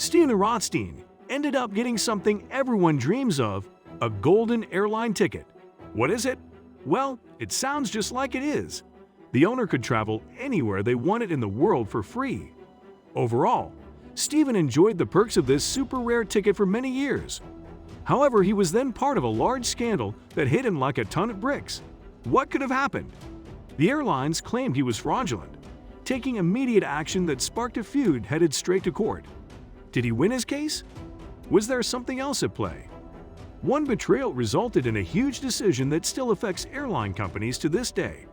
Steven Rothstein ended up getting something everyone dreams of, a golden airline ticket. What is it? Well, it sounds just like it is. The owner could travel anywhere they wanted in the world for free. Overall, Steven enjoyed the perks of this super rare ticket for many years. However, he was then part of a large scandal that hit him like a ton of bricks. What could have happened? The airlines claimed he was fraudulent, taking immediate action that sparked a feud headed straight to court. Did he win his case? Was there something else at play? One betrayal resulted in a huge decision that still affects airline companies to this day.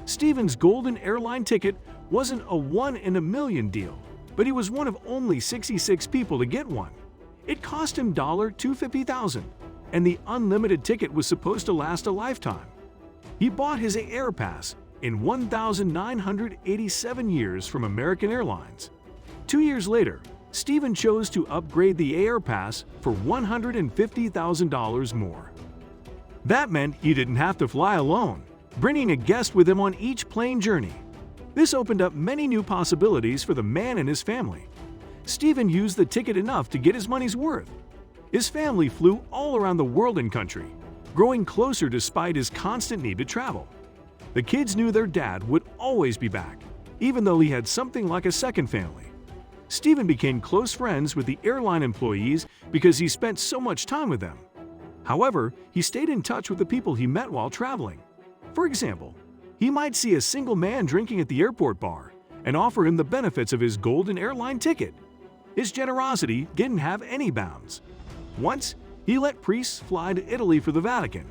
Steven's golden airline ticket wasn't a one-in-a-million deal, but he was one of only 66 people to get one. It cost him $250,000, and the unlimited ticket was supposed to last a lifetime. He bought his Air Pass in 1,987 years from American Airlines. 2 years later, Steven chose to upgrade the Air Pass for $150,000 more. That meant he didn't have to fly alone, bringing a guest with him on each plane journey. This opened up many new possibilities for the man and his family. Steven used the ticket enough to get his money's worth. His family flew all around the world and country, growing closer despite his constant need to travel. The kids knew their dad would always be back, even though he had something like a second family. Steven became close friends with the airline employees because he spent so much time with them. However, he stayed in touch with the people he met while traveling. For example, he might see a single man drinking at the airport bar and offer him the benefits of his golden airline ticket. His generosity didn't have any bounds. Once, he let priests fly to Italy for the Vatican,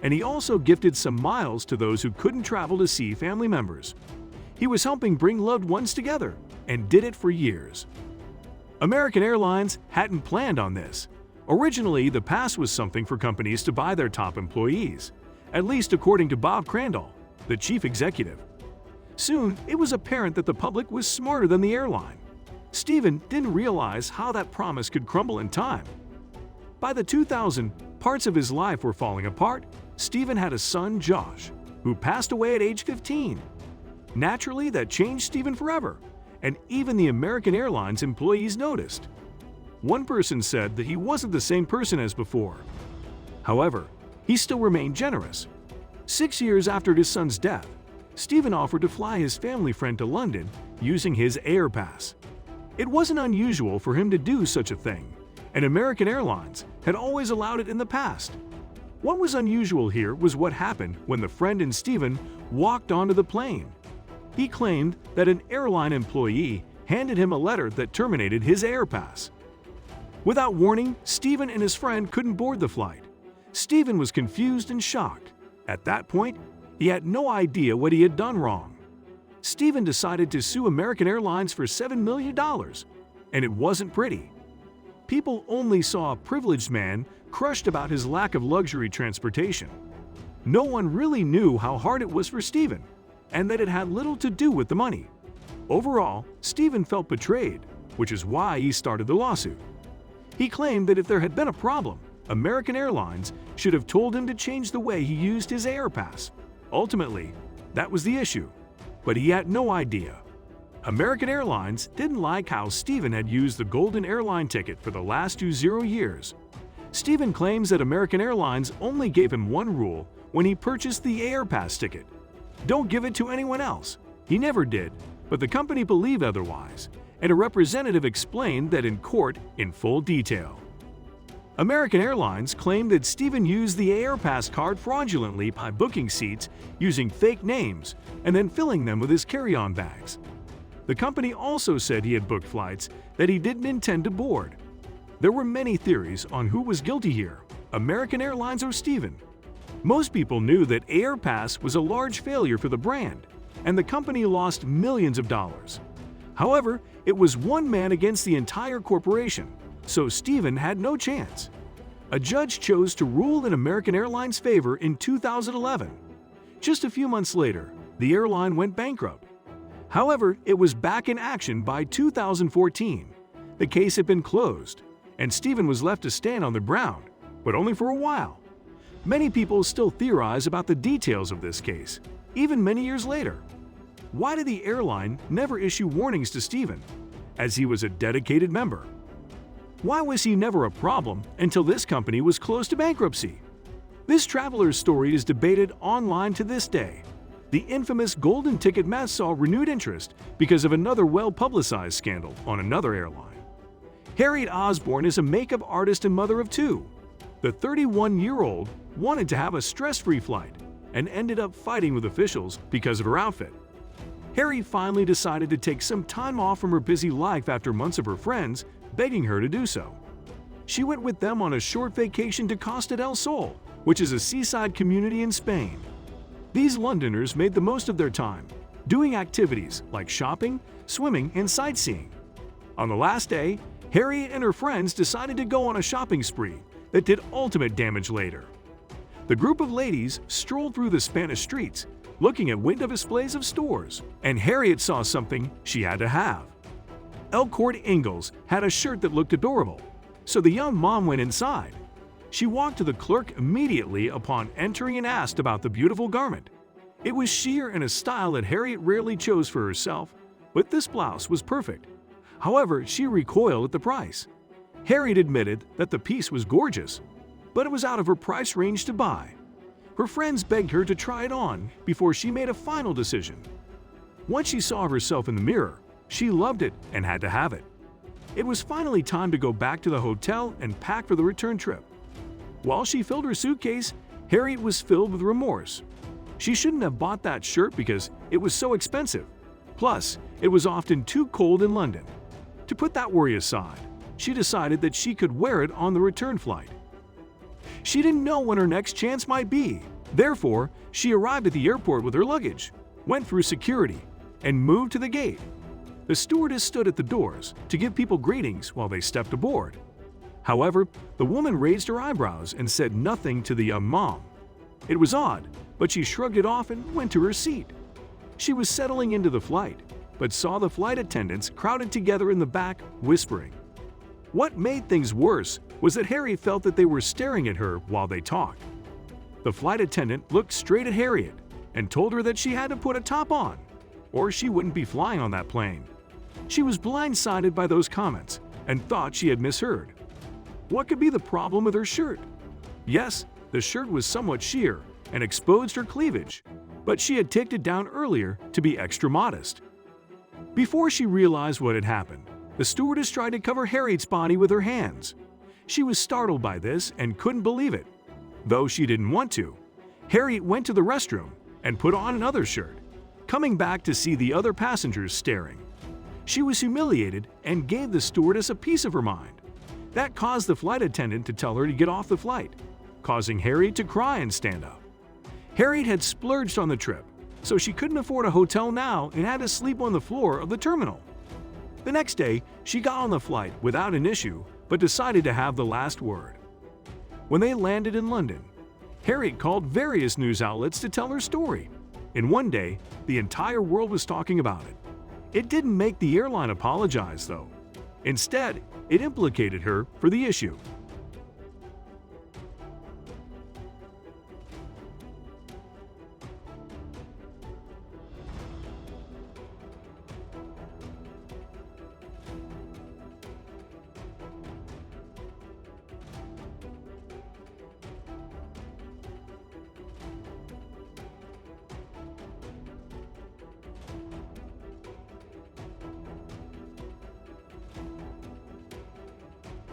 and he also gifted some miles to those who couldn't travel to see family members. He was helping bring loved ones together and did it for years. American Airlines hadn't planned on this. Originally, the pass was something for companies to buy their top employees, at least according to Bob Crandall, the chief executive. Soon, it was apparent that the public was smarter than the airline. Steven didn't realize how that promise could crumble in time. By the 2000s, parts of his life were falling apart. Steven had a son, Josh, who passed away at age 15. Naturally, that changed Steven forever, and even the American Airlines employees noticed. One person said that he wasn't the same person as before. However, he still remained generous. 6 years after his son's death, Steven offered to fly his family friend to London using his Air Pass. It wasn't unusual for him to do such a thing, and American Airlines had always allowed it in the past. What was unusual here was what happened when the friend and Steven walked onto the plane. He claimed that an airline employee handed him a letter that terminated his Air Pass. Without warning, Steven and his friend couldn't board the flight. Steven was confused and shocked. At that point, he had no idea what he had done wrong. Steven decided to sue American Airlines for $7 million, and it wasn't pretty. People only saw a privileged man crushed about his lack of luxury transportation. No one really knew how hard it was for Steven, and that it had little to do with the money. Overall, Steven felt betrayed, which is why he started the lawsuit. He claimed that if there had been a problem, American Airlines should have told him to change the way he used his Air Pass. Ultimately, that was the issue, but he had no idea. American Airlines didn't like how Steven had used the golden airline ticket for the last 20 years. Steven claims that American Airlines only gave him one rule when he purchased the Air Pass ticket: don't give it to anyone else. He never did, but the company believed otherwise, and a representative explained that in court in full detail. American Airlines claimed that Steven used the Air Pass card fraudulently by booking seats using fake names and then filling them with his carry-on bags. The company also said he had booked flights that he didn't intend to board. There were many theories on who was guilty here, American Airlines or Steven. Most people knew that Air Pass was a large failure for the brand, and the company lost millions of dollars. However, it was one man against the entire corporation, so Steven had no chance. A judge chose to rule in American Airlines' favor in 2011. Just a few months later, the airline went bankrupt. However, it was back in action by 2014. The case had been closed, and Steven was left to stand on the ground, but only for a while. Many people still theorize about the details of this case, even many years later. Why did the airline never issue warnings to Steven, as he was a dedicated member? Why was he never a problem until this company was close to bankruptcy? This traveler's story is debated online to this day. The infamous golden ticket mess saw renewed interest because of another well-publicized scandal on another airline. Harriet Osborne is a makeup artist and mother of two. The 31-year-old wanted to have a stress-free flight and ended up fighting with officials because of her outfit. Harriet finally decided to take some time off from her busy life after months of her friends begging her to do so. She went with them on a short vacation to Costa del Sol, which is a seaside community in Spain. These Londoners made the most of their time, doing activities like shopping, swimming, and sightseeing. On the last day, Harriet and her friends decided to go on a shopping spree that did ultimate damage later. The group of ladies strolled through the Spanish streets, looking at window displays of stores, and Harriet saw something she had to have. Elcourt Ingalls had a shirt that looked adorable, so the young mom went inside. She walked to the clerk immediately upon entering and asked about the beautiful garment. It was sheer and a style that Harriet rarely chose for herself, but this blouse was perfect. However, she recoiled at the price. Harriet admitted that the piece was gorgeous, but it was out of her price range to buy. Her friends begged her to try it on before she made a final decision. Once she saw herself in the mirror, she loved it and had to have it. It was finally time to go back to the hotel and pack for the return trip. While she filled her suitcase, Harriet was filled with remorse. She shouldn't have bought that shirt because it was so expensive. Plus, it was often too cold in London. To put that worry aside, she decided that she could wear it on the return flight. She didn't know when her next chance might be. Therefore, she arrived at the airport with her luggage, went through security, and moved to the gate. The stewardess stood at the doors to give people greetings while they stepped aboard. However, the woman raised her eyebrows and said nothing to the young mom. It was odd, but she shrugged it off and went to her seat. She was settling into the flight, but saw the flight attendants crowded together in the back, whispering. What made things worse was that Harriet felt that they were staring at her while they talked. The flight attendant looked straight at Harriet and told her that she had to put a top on, or she wouldn't be flying on that plane. She was blindsided by those comments and thought she had misheard. What could be the problem with her shirt? Yes, the shirt was somewhat sheer and exposed her cleavage, but she had taken it down earlier to be extra modest. Before she realized what had happened, the stewardess tried to cover Harriet's body with her hands. She was startled by this and couldn't believe it. Though she didn't want to, Harriet went to the restroom and put on another shirt, coming back to see the other passengers staring. She was humiliated and gave the stewardess a piece of her mind. That caused the flight attendant to tell her to get off the flight, causing Harriet to cry and stand up. Harriet had splurged on the trip, so she couldn't afford a hotel now and had to sleep on the floor of the terminal. The next day, she got on the flight without an issue, but decided to have the last word. When they landed in London, Harriet called various news outlets to tell her story. In one day, the entire world was talking about it. It didn't make the airline apologize, though. Instead, it implicated her for the issue.